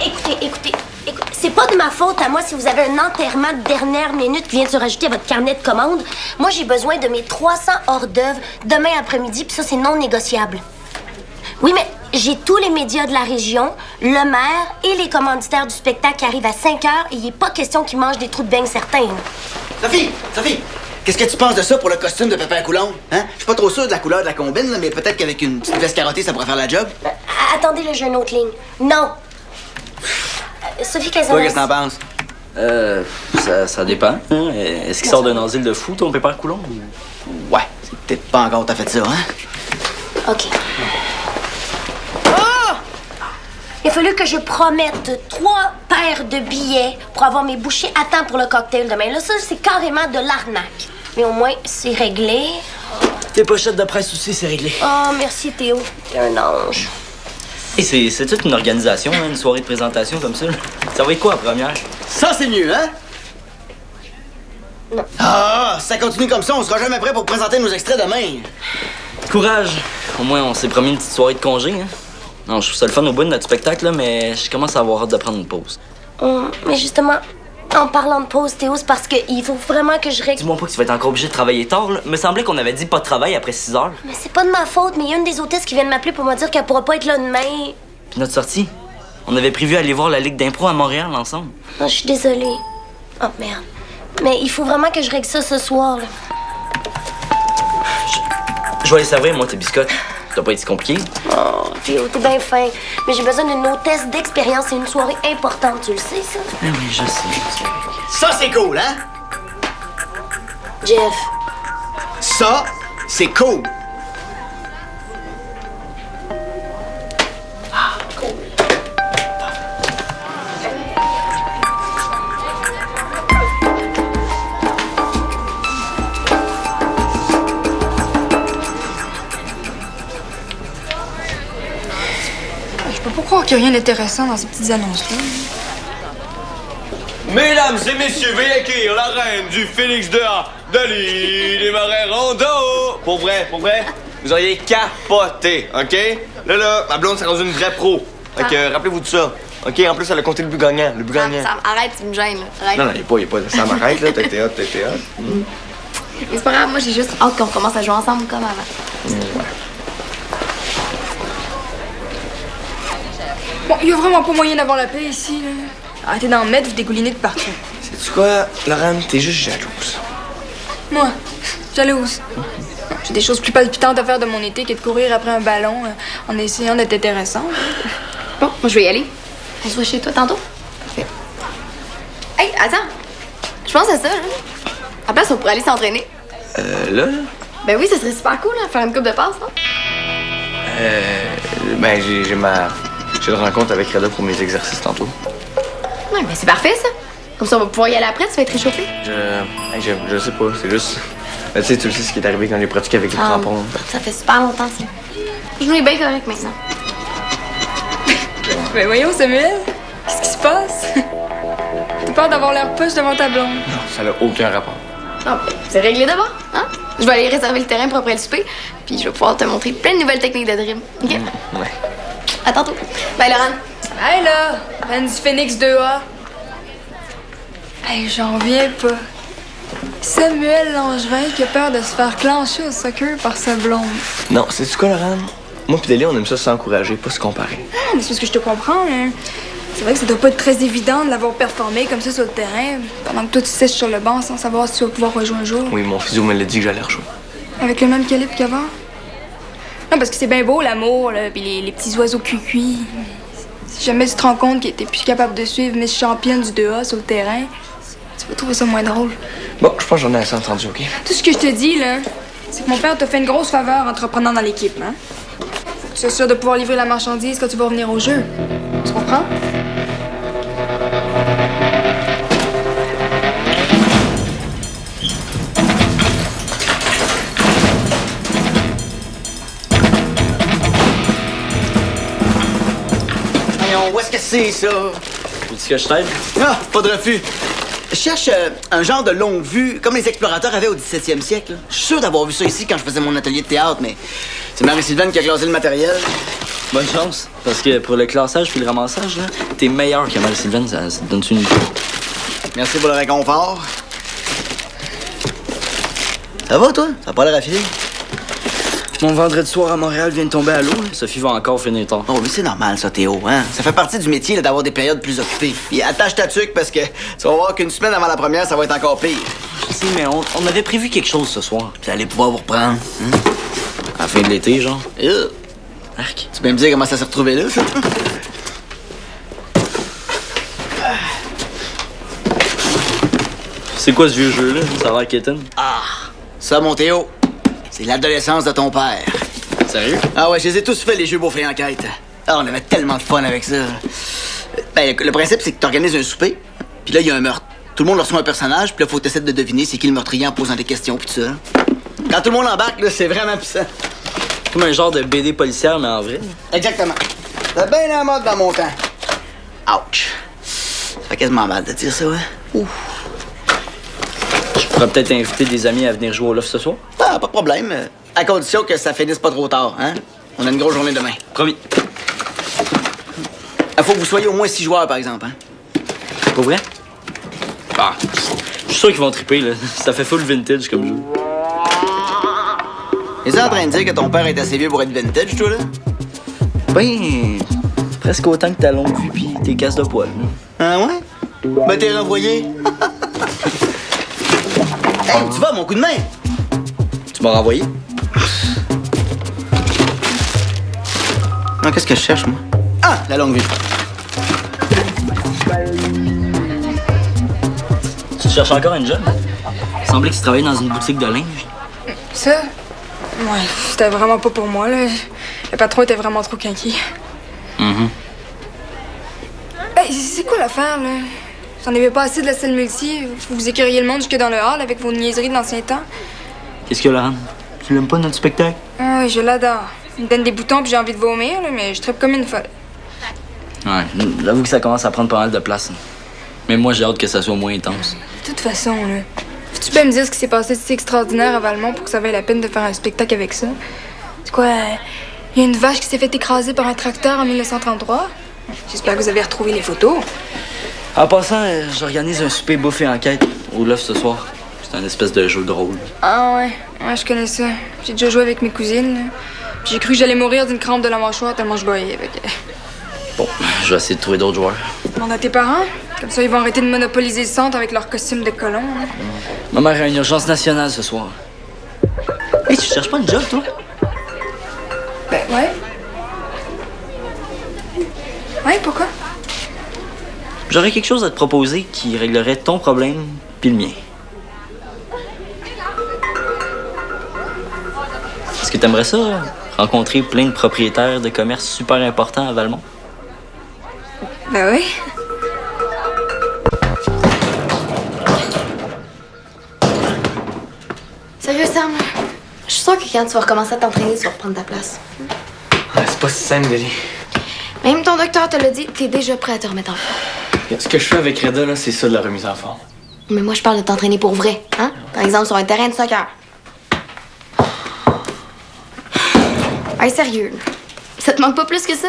écoutez, c'est pas de ma faute à moi si vous avez un enterrement de dernière minute qui vient de se rajouter à votre carnet de commandes. Moi, j'ai besoin de mes 300 hors d'œuvre demain après-midi, puis ça, c'est non négociable. Oui, mais j'ai tous les médias de la région, le maire et les commanditaires du spectacle qui arrivent à 5 heures et il n'est pas question qu'ils mangent des trous de beignes certains. Sophie! Qu'est-ce que tu penses de ça pour le costume de Pépin Coulombe? Hein? Je suis pas trop sûr de la couleur de la combine, là, mais peut-être qu'avec une petite veste carottée, ça pourrait faire la job. Attendez, là, j'ai une autre ligne. Non! Sophie Casanas. Toi, qu'est-ce que t'en penses? Ça dépend. Hein? Est-ce qu'il sort d'un asile de fou, ton Pépin Coulombe? Ouais, c'est peut-être pas encore t'as fait ça, hein? OK. Oh! Il a fallu que je promette 3 paires de billets pour avoir mes bouchées à temps pour le cocktail demain. Là, ça, c'est carrément de l'arnaque. Mais au moins, c'est réglé. Tes pochettes de presse aussi, c'est réglé. Oh, merci, Théo. T'es un ange. Et c'est toute une organisation, hein, une soirée de présentation comme ça. Ça va être quoi, la première? Ça, c'est mieux, hein? Non. Ah, si ça continue comme ça, on sera jamais prêt pour présenter nos extraits demain. Courage! Au moins, on s'est promis une petite soirée de congé, hein? Non, je trouve ça le fun au bout de notre spectacle, là, mais je commence à avoir hâte de prendre une pause. Mais justement, en parlant de pause, Théo, c'est parce qu'il faut vraiment que je règle... Dis-moi pas que tu vas être encore obligé de travailler tard, là. Me semblait qu'on avait dit pas de travail après 6 heures. Mais c'est pas de ma faute, mais il y a une des hôtesses qui vient de m'appeler pour me dire qu'elle pourra pas être là demain. Puis notre sortie, on avait prévu aller voir la Ligue d'impro à Montréal ensemble. Oh, je suis désolée. Oh, merde. Mais il faut vraiment que je règle ça ce soir, là. Je vais aller servir, moi, tes biscottes. Ça doit pas être compliqué. Oh, Théo, t'es bien fin. Mais j'ai besoin d'une hôtesse d'expérience. C'est une soirée importante, tu le sais, ça? Oui, je sais. Ça, c'est cool, hein? Jeff. Ça, c'est cool. Je peux pas croire qu'il n'y a rien d'intéressant dans ces petites annonces-là. Mesdames et messieurs, veuillez accueillir la reine du Félix de A, Dolly des Marais Rondo. Pour vrai, vous auriez capoté, OK? Là, ma blonde s'est rendue une vraie pro. Fait que, rappelez-vous de ça. OK? En plus, elle a compté le but gagnant. Sam, arrête, tu me gênes, là. Arrête. Non, il est pas. Ça m'arrête, là. T'as été hot. Mais c'est pas grave, moi, j'ai juste hâte qu'on recommence à jouer ensemble comme avant. Bon, il y a vraiment pas moyen d'avoir la paix ici, là. Arrêtez d'en mettre, vous dégouliner de partout. Sais-tu quoi, Laurent? T'es juste jalouse. Moi, jalouse. J'ai des choses plus palpitantes à faire de mon été que de courir après un ballon en essayant d'être intéressant. Bon, moi, je vais y aller. On se voit chez toi tantôt. Parfait. Hey, attends. Je pense à ça, hein. À place, on pourrait aller s'entraîner. Là? Ben oui, ça serait super cool, hein, faire une coupe de passe, non? Ben, j'ai une rencontre avec Reda pour mes exercices tantôt. Ouais, ben c'est parfait, ça. Comme ça, on va pouvoir y aller après, tu vas être réchauffé. Je sais pas, c'est juste... Ben, tu sais, tu le sais ce qui est arrivé quand j'ai pratiqué avec les crampons. Ça fait super longtemps, ça. Je nous est bien correct maintenant. Ben voyons, Samuel, qu'est-ce qui se passe? T'as peur d'avoir l'air poche devant ta blonde? Non, ça n'a aucun rapport. Non, ben, c'est réglé d'abord, hein? Je vais aller réserver le terrain pour après le souper, puis je vais pouvoir te montrer plein de nouvelles techniques de dribble. OK? Ouais. À tantôt. Bye, Laurent. Hey là, reine du Phoenix 2A. Hey, j'en reviens pas. Samuel Langevin qui a peur de se faire clencher au soccer par sa blonde. Non, sais-tu quoi, Laurent? Moi pis Delia, on aime ça s'encourager, pas se comparer. Ah, mais c'est parce que je te comprends, hein. C'est vrai que ça doit pas être très évident de l'avoir performé comme ça sur le terrain, pendant que toi tu sèches sur le banc sans savoir si tu vas pouvoir rejouer un jour. Oui, mon physio me l'a dit que j'allais rejouer. Avec le même calibre qu'avant? Non, parce que c'est bien beau, l'amour, là, pis les petits oiseaux cuits. Si jamais tu te rends compte que t'es plus capable de suivre Miss Championne du 2A sur le terrain, tu vas trouver ça moins drôle. Bon, je pense que j'en ai assez entendu, OK? Tout ce que je te dis, là, c'est que mon père t'a fait une grosse faveur en te reprenant dans l'équipe, hein? Faut que tu sois sûr de pouvoir livrer la marchandise quand tu vas revenir au jeu. Tu comprends? Où est-ce que c'est, ça? Veux-tu que je t'aide? Ah, pas de refus. Je cherche un genre de longue vue, comme les explorateurs avaient au 17e siècle. Je suis sûr d'avoir vu ça ici quand je faisais mon atelier de théâtre, mais c'est Marie-Sylvaine qui a classé le matériel. Bonne chance. Parce que pour le classage puis le ramassage, là, t'es meilleur que Mal Sylvain, ça te donne-tu une idée? Merci pour le réconfort. Ça va, toi? Ça a pas l'air affilé? Mon vendredi soir à Montréal vient de tomber à l'eau. Sophie va encore finir tard. Oh, mais c'est normal, ça, Théo, hein? Ça fait partie du métier là, d'avoir des périodes plus occupées. Puis attache ta tuque parce que tu vas voir qu'une semaine avant la première, ça va être encore pire. Je sais, mais on avait prévu quelque chose ce soir. Vous allez pouvoir vous reprendre. Hein? À la fin de l'été, genre. Arc. Tu peux me dire comment ça s'est retrouvé là, ça? C'est quoi ce vieux jeu-là? Ça a l'air quétaine. Ah! Ça, mon Théo, c'est l'adolescence de ton père. Sérieux? Ah ouais, je les ai tous fait, les jeux Beaufré Enquête. Ah, on avait tellement de fun avec ça. Ben, le principe, c'est que t'organises un souper, puis là, il y a un meurtre. Tout le monde reçoit un personnage, puis là, faut t'essayer de deviner c'est qui le meurtrier en posant des questions, puis tout ça. Quand tout le monde embarque, là, c'est vraiment puissant. Comme un genre de BD policière, mais en vrai. Exactement. C'est bien la mode dans mon temps. Ouch. Ça fait quasiment mal de dire ça, ouais. Ouf. Je pourrais peut-être inviter des amis à venir jouer au loft ce soir. Ah, pas de problème. À condition que ça finisse pas trop tard, hein? On a une grosse journée demain. Promis. Il faut que vous soyez au moins 6 joueurs, par exemple, hein? Pour vrai? Ah, je suis sûr qu'ils vont triper, là. Ça fait full vintage comme jeu. Es-tu en train de dire que ton père est assez vieux pour être vintage, toi, là? Ben, presque autant que ta longue vue pis tes casses de poils. Ah ouais? Ben, t'es renvoyé. Hey, tu vas, mon coup de main? Tu m'as renvoyé? Non, qu'est-ce que je cherche, moi? Ah, la longue vue. Tu cherches encore une job? Il semblait que tu travaillais dans une boutique de linge. Ça? Ouais, c'était vraiment pas pour moi, là. Le patron était vraiment trop quinqui. Hey, c'est quoi l'affaire, là? J'en avais pas assez de la salle multi. Faut que vous écœuriez le monde jusque dans le hall avec vos niaiseries de l'ancien temps. Qu'est-ce que Laurent? Tu l'aimes pas notre spectacle? Ah oui, je l'adore. Il me donne des boutons puis j'ai envie de vomir, là, mais je trippe comme une folle. Ouais, j'avoue que ça commence à prendre pas mal de place. Mais moi, j'ai hâte que ça soit moins intense. De toute façon, là, tu peux me dire ce qui s'est passé de si extraordinaire à Valmont pour que ça vaille la peine de faire un spectacle avec ça? C'est quoi? Il y a une vache qui s'est fait écraser par un tracteur en 1933? J'espère que vous avez retrouvé les photos. En passant, j'organise un souper bouffe et enquête au loft ce soir. C'est un espèce de jeu de rôle. Ah ouais, je connais ça. J'ai déjà joué avec mes cousines, là. J'ai cru que j'allais mourir d'une crampe de la mâchoire tellement je boyais. Bon, je vais essayer de trouver d'autres joueurs. Demande à tes parents. Comme ça, ils vont arrêter de monopoliser le centre avec leurs costumes de colons. Hein. Ma mère a une urgence nationale ce soir. Hey, tu cherches pas une job, toi? Ben, ouais. Ouais, pourquoi? J'aurais quelque chose à te proposer qui réglerait ton problème puis le mien. Est-ce que t'aimerais ça, rencontrer plein de propriétaires de commerce super importants à Valmont? Ben oui. Sérieux, Sam? Je suis sûre que quand tu vas recommencer à t'entraîner, tu vas reprendre ta place. C'est pas si simple, Denis. Même ton docteur te l'a dit, t'es déjà prêt à te remettre en forme. Ce que je fais avec Reda, là, c'est ça de la remise en forme. Mais moi, je parle de t'entraîner pour vrai, hein? Par exemple, sur un terrain de soccer. Hey, sérieux, là. Ça te manque pas plus que ça?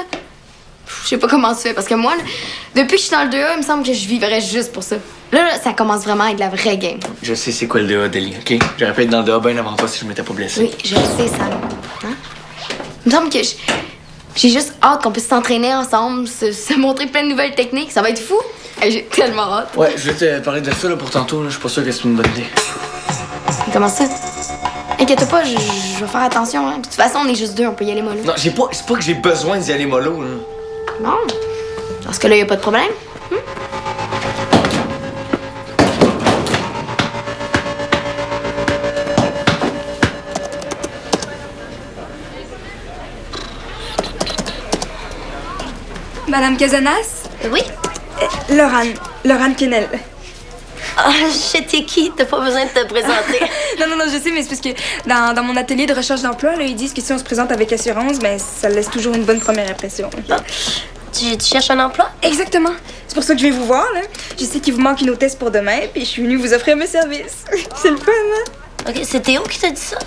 Je sais pas comment tu fais, parce que moi, là, depuis que je suis dans le 2A, il me semble que je vivrais juste pour ça. Là, ça commence vraiment à être de la vraie game. Je sais c'est quoi le DA, Denis, OK? J'aurais pu être dans le DA bien avant toi si je m'étais pas blessé. Oui, je le sais, Sam. Hein? Il me semble que j'ai juste hâte qu'on puisse s'entraîner ensemble, se montrer plein de nouvelles techniques. Ça va être fou. Hey, j'ai tellement hâte. Ouais, je vais te parler de ça là, pour tantôt. Là. Je suis pas sûr que c'est une bonne idée. Comment ça? Inquiète pas, je vais faire attention. Hein. De toute façon, on est juste deux, on peut y aller mollo. Non, c'est pas que j'ai besoin d'y aller mollo. Là. Non. Dans ce cas-là, y a pas de problème. Madame Casanas? Oui? Laurent Kennel. Ah, j'étais qui? T'as pas besoin de te présenter. Non, je sais, mais c'est parce que dans mon atelier de recherche d'emploi, là, ils disent que si on se présente avec assurance, ben ça laisse toujours une bonne première impression. Tu cherches un emploi? Exactement. C'est pour ça que je viens vous voir, là. Je sais qu'il vous manque une hôtesse pour demain, puis je suis venue vous offrir mes services. C'est le fun, hein? OK, c'est Théo qui t'a dit ça?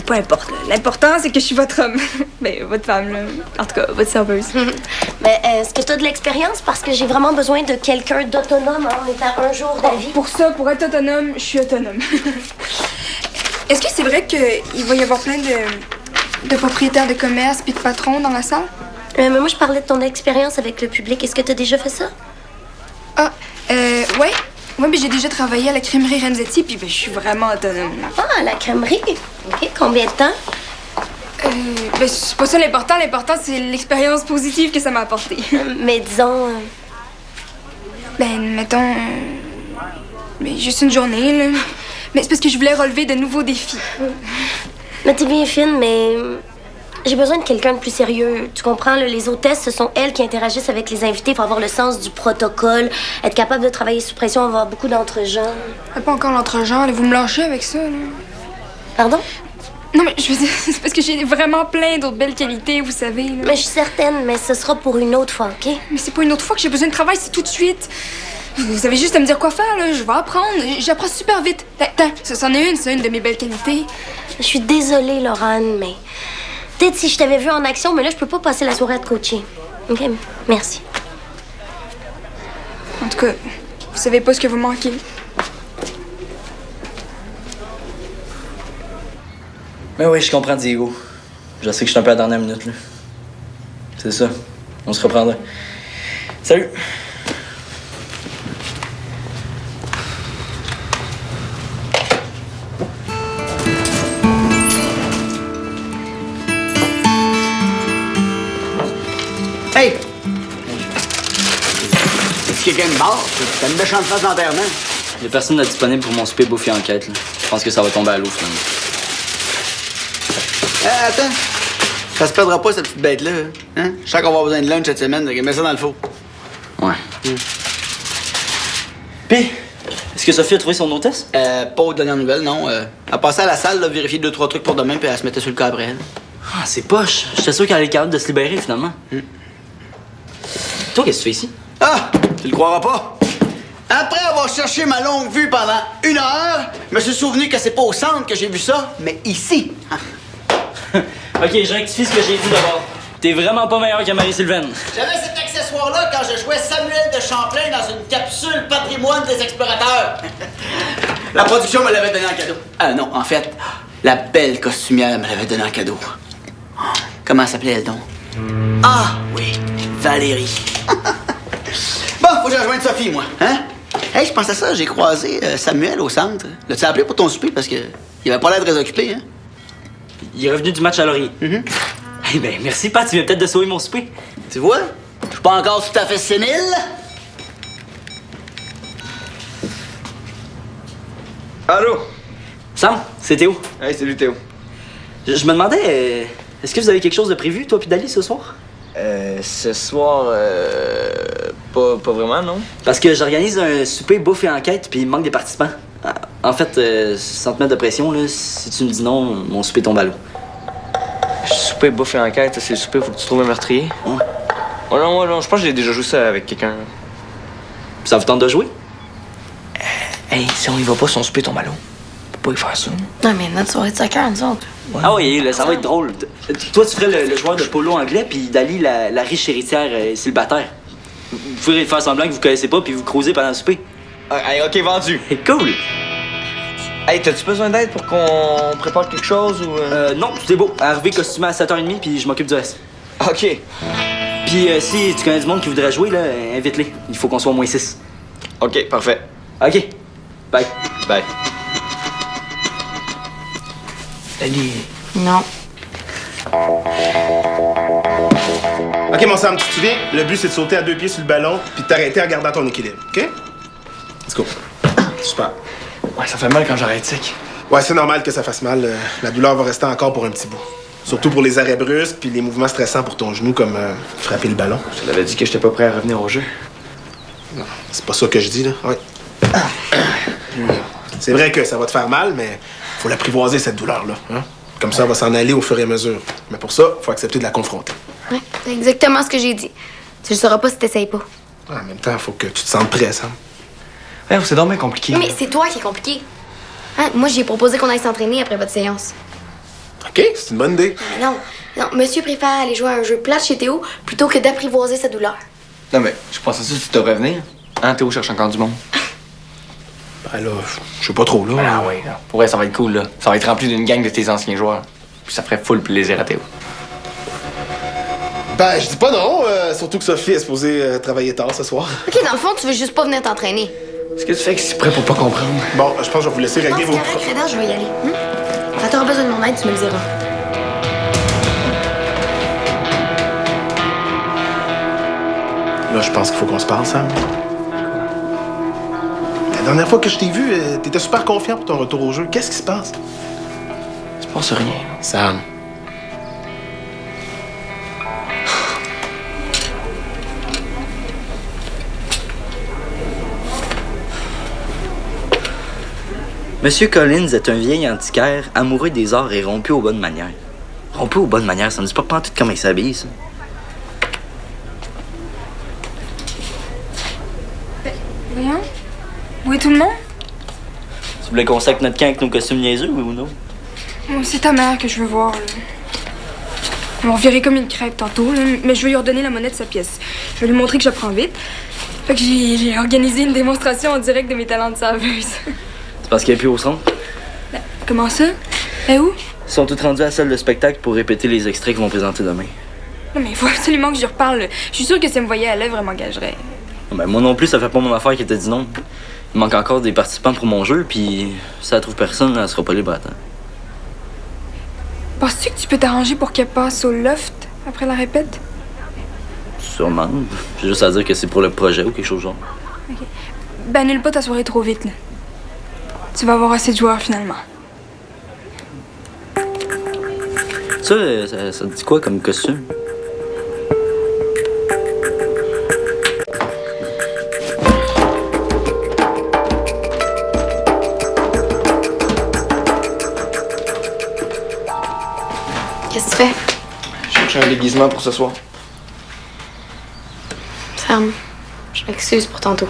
Peu importe, là. L'important, c'est que je suis votre homme. Ben, votre femme, là. En tout cas, votre serveuse. Mais est-ce que t'as de l'expérience? Parce que j'ai vraiment besoin de quelqu'un d'autonome en étant un jour d'avis. Pour ça, pour être autonome, je suis autonome. Est-ce que c'est vrai qu'il va y avoir plein de propriétaires de commerce puis de patrons dans la salle? Mais moi, je parlais de ton expérience avec le public. Est-ce que t'as déjà fait ça? Ah, ouais. Ouais, mais j'ai déjà travaillé à la crèmerie Renzetti, puis ben, je suis vraiment autonome. Ah, à la crèmerie? OK, combien de temps? Ben, c'est pas ça l'important. L'important, c'est l'expérience positive que ça m'a apporté. Mais disons... Ben, mettons... ben, juste une journée, là. Mais c'est parce que je voulais relever de nouveaux défis. Mais t'es bien fine, mais... J'ai besoin de quelqu'un de plus sérieux. Tu comprends, là, les hôtesses, ce sont elles qui interagissent avec les invités. Il faut avoir le sens du protocole, être capable de travailler sous pression, avoir beaucoup d'entre-gens. Pas encore l'entre-genre, là. Vous me lâchez avec ça, là. Pardon? Non, mais je veux dire, c'est parce que j'ai vraiment plein d'autres belles qualités, vous savez, là. Mais je suis certaine, mais ce sera pour une autre fois, OK? Mais c'est pas une autre fois que j'ai besoin de travail, c'est tout de suite. Vous avez juste à me dire quoi faire, là. Je vais apprendre. J'apprends super vite. Attends, ça c'en est une, c'est une de mes belles qualités. Je suis désolée, Laurane, mais... Peut-être si je t'avais vu en action, mais là, je peux pas passer la soirée à te coacher. OK? Merci. En tout cas, vous savez pas ce que vous manquez. Mais oui, je comprends, Diego. Je sais que je suis un peu à la dernière minute, là. C'est ça. On se reprendra. Salut! Hey! Est-ce qu'il y a quelqu'un de bord? T'as une méchante face d'enterrement. Il y a personne de disponible pour mon souper Buffy enquête, là. Je pense que ça va tomber à l'eau, finalement. Attends. Ça se perdra pas, cette petite bête-là. Hein? Je sens qu'on va avoir besoin de lunch cette semaine, donc mets ça dans le four. Ouais. Puis, est-ce que Sophie a trouvé son hôtesse? Pas aux dernières nouvelles, non. Elle passait à la salle, là, vérifier 2-3 trucs pour demain, puis elle se mettait sur le cas après elle. Ah, c'est poche. J'étais sûr qu'elle allait être capable de se libérer, finalement. Toi, qu'est-ce que tu fais ici? Ah! Tu le croiras pas? Après avoir cherché ma longue vue pendant 1 heure, je me suis souvenu que c'est pas au centre que j'ai vu ça, mais ici. Ok, je rectifie ce que j'ai dit d'abord. T'es vraiment pas meilleur que Marie-Sylvaine. J'avais cet accessoire-là quand je jouais Samuel de Champlain dans une capsule patrimoine des explorateurs. La production me l'avait donné en cadeau. Ah non, en fait, la belle costumière me l'avait donné en cadeau. Comment s'appelait-elle donc? Ah oui, Valérie. Bon, faut que je rejoigne Sophie, moi. Hein? Hey, je pense à ça, j'ai croisé Samuel au centre. L'as-tu appelé pour ton souper parce que il avait pas l'air très occupé, hein? Il est revenu du match à Laurier. Eh ben, merci, Pat. Tu viens peut-être de sauver mon souper. Tu vois? Je suis pas encore tout à fait sénile. Allô? Sam, c'est Théo. Hey, salut Théo. Je me demandais, est-ce que vous avez quelque chose de prévu, toi puis Dali, ce soir? Ce soir, pas vraiment, non? Parce que j'organise un souper bouffe et enquête, puis il me manque des participants. En fait, sans te mettre de pression, là, si tu me dis non, mon souper tombe à l'eau. Souper, bouffe et enquête, c'est le souper, faut que tu trouves un meurtrier. Ouais. Oh non, je pense que j'ai déjà joué ça avec quelqu'un. Ça vous tente de jouer? Hey, si on y va pas, son souper tombe à l'eau. On peut pas y faire ça. Non, mais notre soirée de soccer, nous autres. Ouais. Ah oui, là, ça va être drôle. Toi, tu ferais le joueur de polo anglais, puis Dali, la riche héritière célibataire. Vous pouvez faire semblant que vous connaissez pas, puis vous croisez pendant le souper. Hey, ok, vendu. Cool! Hey, t'as-tu besoin d'aide pour qu'on prépare quelque chose ou... Non, tout est beau. Arrivé costumé à 7h30, puis je m'occupe du reste. Ok. Puis si tu connais du monde qui voudrait jouer, là, invite-les. Il faut qu'on soit au moins 6. Ok, parfait. OK. Bye. Bye. Dali. Non. OK, mon Sam, tu te souviens? Le but, c'est de sauter à 2 pieds sur le ballon puis de t'arrêter en gardant ton équilibre, OK? Let's go. Super. Ouais, ça fait mal quand j'arrête sec. Ouais, c'est normal que ça fasse mal. La douleur va rester encore pour un petit bout. Surtout pour les arrêts brusques puis les mouvements stressants pour ton genou, comme frapper le ballon. Je t'avais dit que j'étais pas prêt à revenir au jeu. Non, c'est pas ça que je dis, là. Ouais. C'est vrai que ça va te faire mal, mais faut l'apprivoiser, cette douleur-là. Hein? Comme ça, elle va s'en aller au fur et à mesure. Mais pour ça, faut accepter de la confronter. Ouais, c'est exactement ce que j'ai dit. Tu le sauras pas si t'essayes pas. En même temps, faut que tu te sentes prêt, Sam. Ouais, c'est donc bien compliqué. Mais c'est toi qui est compliqué. Hein? Moi, j'ai proposé qu'on aille s'entraîner après votre séance. OK, c'est une bonne idée. Mais non, monsieur préfère aller jouer à un jeu plate chez Théo plutôt que d'apprivoiser sa douleur. Non, mais je pensais ça, tu devrais venir. Hein, Théo cherche encore du monde. Ben là, je sais pas trop, là. Ah oui, là. Pour vrai, ça va être cool, là. Ça va être rempli d'une gang de tes anciens joueurs. Puis ça ferait full plaisir à Théo. Ben, je dis pas non, surtout que Sophie est supposée travailler tard ce soir. OK, dans le fond, tu veux juste pas venir t'entraîner. Est-ce que tu fais que c'est prêt pour pas comprendre? Bon, je pense que je vais vous laisser Non, régler c'est vos... correct, Reda, je vais y aller. Quand t'auras besoin de mon aide, tu me le diras. Là, je pense qu'il faut qu'on se parle, Sam. La dernière fois que je t'ai vu, t'étais super confiant pour ton retour au jeu. Qu'est-ce qui se passe? Tu penses rien. Sam. Monsieur Collins est un vieil antiquaire, amoureux des arts et rompu aux bonnes manières. Rompu aux bonnes manières, ça me dit pas pantoute comment il s'habille, ça. Voyons. Où est tout le monde? Tu voulais qu'on sac notre camp avec nos costumes niaiseux, oui ou non? Oh, c'est ta mère que je veux voir, là. On va virer comme une crêpe tantôt, là, mais je vais lui redonner la monnaie de sa pièce. Je vais lui montrer que j'apprends vite. Fait que j'ai organisé une démonstration en direct de mes talents de saveuse. C'est parce qu'elle est plus au centre. Ben, comment ça? Et où? Ils sont tous rendus à la salle de spectacle pour répéter les extraits qu'ils vont présenter demain. Non, mais il faut absolument que je lui reparle. Je suis sûre que si elle me voyait à l'œuvre, elle m'engagerait. Ben, moi non plus, ça fait pas mon affaire qui t'a dit non. Il manque encore des participants pour mon jeu, puis si elle trouve personne, elle sera pas libre à temps. Penses-tu que tu peux t'arranger pour qu'elle passe au loft après la répète? Sûrement. J'ai juste à dire que c'est pour le projet ou quelque chose genre. Ben, annule pas ta soirée trop vite, là. Tu vas avoir assez de joueurs, finalement. Ça te dit quoi comme costume? Qu'est-ce que tu fais? Je cherche un déguisement pour ce soir. Sam, je m'excuse pour tantôt.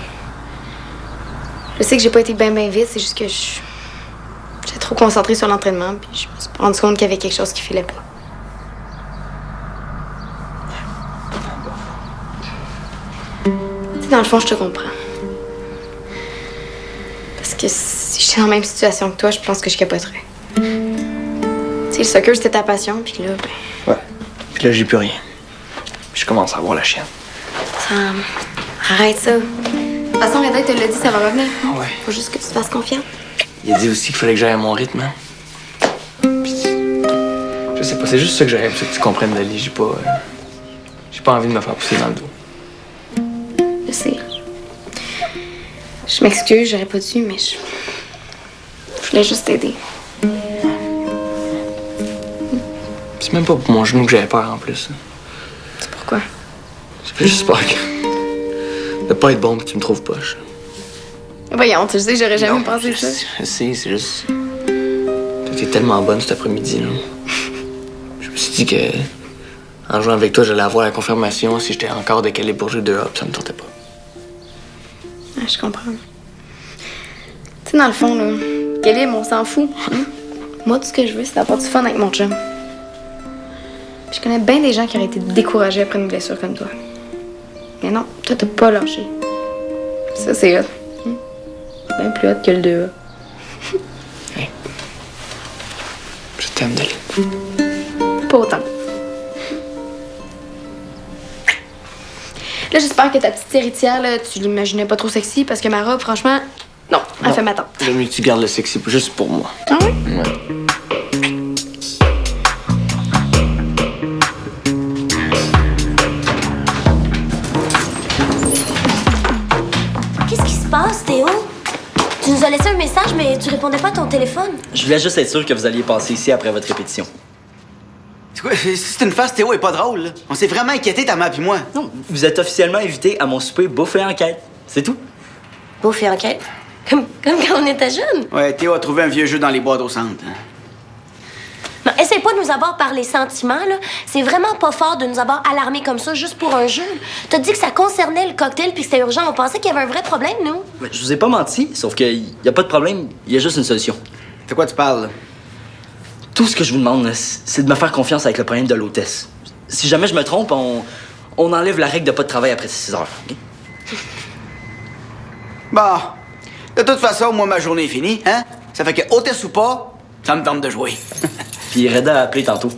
Je sais que j'ai pas été bien vite, c'est juste que j'étais trop concentrée sur l'entraînement, puis je me suis rendu compte qu'il y avait quelque chose qui filait pas. Tu sais, dans le fond, je te comprends. Parce que si j'étais dans la même situation que toi, je pense que je capoterais. Tu sais, le soccer, c'était ta passion, puis là, ben... Ouais. Puis là, j'ai plus rien. Puis je commence à avoir la chienne. Sam, arrête ça. De toute façon, Reda, il te l'a dit, ça va revenir. Ouais. Faut juste que tu te fasses confiance. Il a dit aussi qu'il fallait que j'aille à mon rythme. Hein. Puis, je sais pas, c'est juste ça que j'aurais besoin que tu comprennes, Dali. J'ai pas envie de me faire pousser dans le dos. Je sais. Je m'excuse, j'aurais pas dû, mais je voulais juste t'aider. C'est même pas pour mon genou que j'avais peur en plus. C'est pourquoi? J'ai juste peur de pas être bon pis tu me trouves poche. Voyons, tu sais, j'aurais jamais Non, pensé ça. Je sais, c'est juste. T'es tellement bonne cet après-midi, là. Je me suis dit que. En jouant avec toi, j'allais avoir la confirmation si j'étais encore décalé pour jouer 2A, pis ça me tentait pas. Ah, je comprends. Tu sais, dans le fond, là, Caleb, on s'en fout. Hein? Moi, tout ce que je veux, c'est d'avoir du fun avec mon chum. Puis je connais bien des gens qui auraient été découragés après une blessure comme toi. Mais non, toi, t'as pas lâché. Ça, c'est hot. Bien plus hot que le 2A. Hey. Je t'aime, Dali. Pas autant. Là, j'espère que ta petite héritière, là, tu l'imaginais pas trop sexy parce que ma robe, franchement, non, elle fait ma tante. J'aime mieux que tu gardes le sexy juste pour moi. Ah oui? Ouais. Qu'est-ce qui se passe, Théo? Tu nous as laissé un message, mais tu répondais pas à ton téléphone. Je voulais juste être sûr que vous alliez passer ici après votre répétition. C'est quoi? Si c'est une farce, Théo est pas drôle, là. On s'est vraiment inquiété, ta mère pis moi. Non, vous êtes officiellement invité à mon souper Bouffe et Enquête. C'est tout. Beau fait enquête. Comme quand on était jeunes. Ouais, Théo a trouvé un vieux jeu dans les boîtes au centre. Hein. Non, essaie pas de nous avoir parlé sentiments, là. C'est vraiment pas fort de nous avoir alarmés comme ça juste pour un jeu. T'as dit que ça concernait le cocktail puis que c'était urgent. On pensait qu'il y avait un vrai problème, nous. Je vous ai pas menti, sauf qu'il y a pas de problème, il y a juste une solution. De quoi tu parles, là? Tout ce que je vous demande, là, c'est de me faire confiance avec le problème de l'hôtesse. Si jamais je me trompe, on enlève la règle de pas de travail après 6 heures. OK? Bon. De toute façon, moi, ma journée est finie, hein? Ça fait que, hôtesse ou pas, ça me tente de jouer. Puis Reda a appelé tantôt.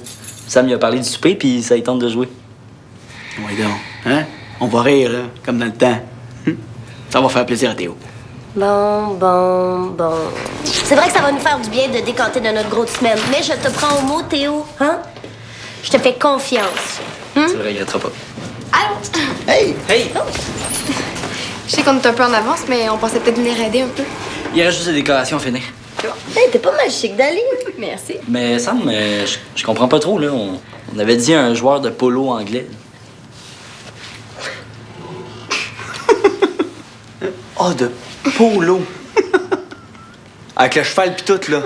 Sam lui a parlé du souper, puis ça lui tente de jouer. Oui, donc. Hein? On va rire, là, comme dans le temps. Ça va faire plaisir à Théo. Bon. C'est vrai que ça va nous faire du bien de décanter de notre grosse semaine, mais je te prends au mot, Théo, hein? Je te fais confiance. Tu le regretteras pas. Allô? Hey! Hey! Je sais qu'on est un peu en avance, mais on pensait peut-être venir aider un peu. Il reste juste des décorations à finir. Hey, t'es pas mal chic, Dali. Merci. Mais Sam, je comprends pas trop, là. On avait dit un joueur de polo anglais. Oh, de polo. Avec le cheval pis tout, là.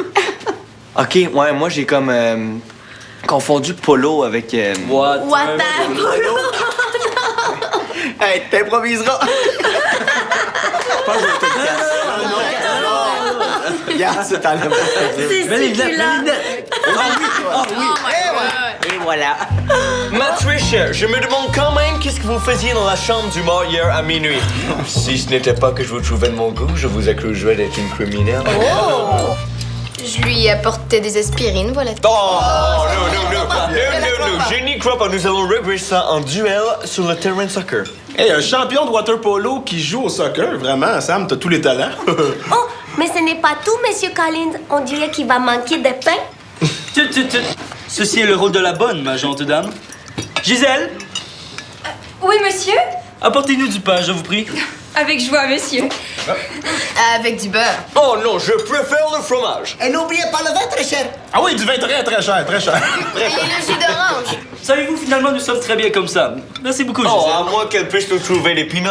OK, ouais, moi, j'ai comme confondu polo avec... What? Water polo. Hey, t'improviseras! Regarde, c'est à la C'est succulent. Et voilà. Matriche, je me demande quand même qu'est-ce que vous faisiez dans la chambre du mort hier à minuit. Si ce n'était pas que je vous trouvais de mon goût, je vous accuserais d'être une criminelle. Je lui apportais des aspirines, voilà. Oh, non, je n'y crois pas. Nous allons régler ça en duel sur le terrain de soccer. Hey, un champion de water polo qui joue au soccer, vraiment, Sam, t'as tous les talents. Oh, mais ce n'est pas tout, Monsieur Collins. On dirait qu'il va manquer de pain. Ceci est le rôle de la bonne, ma gentille dame. Gisèle, Oui, monsieur? apportez-nous du pain, je vous prie. Avec joie, monsieur. Avec du beurre. Oh non, je préfère le fromage. Et n'oubliez pas le vin, très cher. Ah oui, du vin très, très cher, très cher. Et le jus d'orange. Savez-vous, finalement, nous sommes très bien comme ça. Merci beaucoup, Oh, Gisèle. à moins qu'elle puisse nous trouver des peanuts.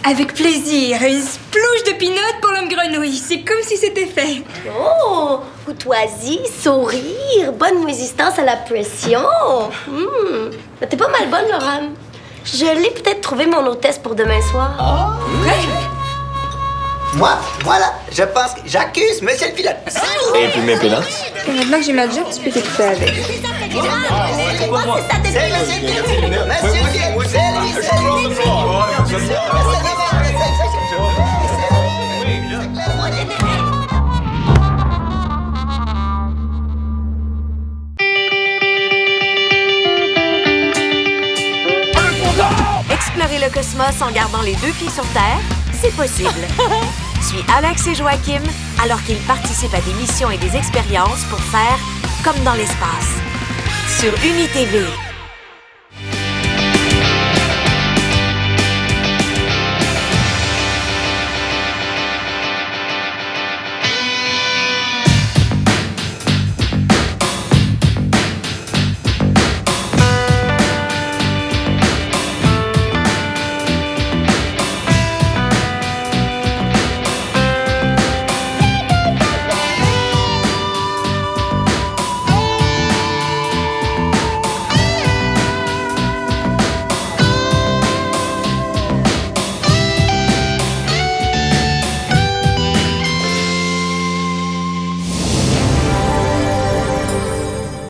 Avec plaisir. Une splouche de peanuts pour l'homme grenouille. C'est comme si c'était fait. Oh, courtoisie, sourire, bonne résistance à la pression. T'es pas mal bonne, Laurent. Je l'ai peut-être trouvé mon hôtesse pour demain soir. Moi, voilà, je pense que j'accuse Monsieur le pilote. Et puis mes peanuts. Et maintenant que j'ai ma job, tu peux t'écouper avec. C'est ça, depuis C'est Monsieur le pilote. Monsieur le pilote. Explorer le cosmos en gardant les 2 pieds sur Terre, c'est possible. Suis Alex et Joachim alors qu'ils participent à des missions et des expériences pour faire comme dans l'espace. Sur UniTV.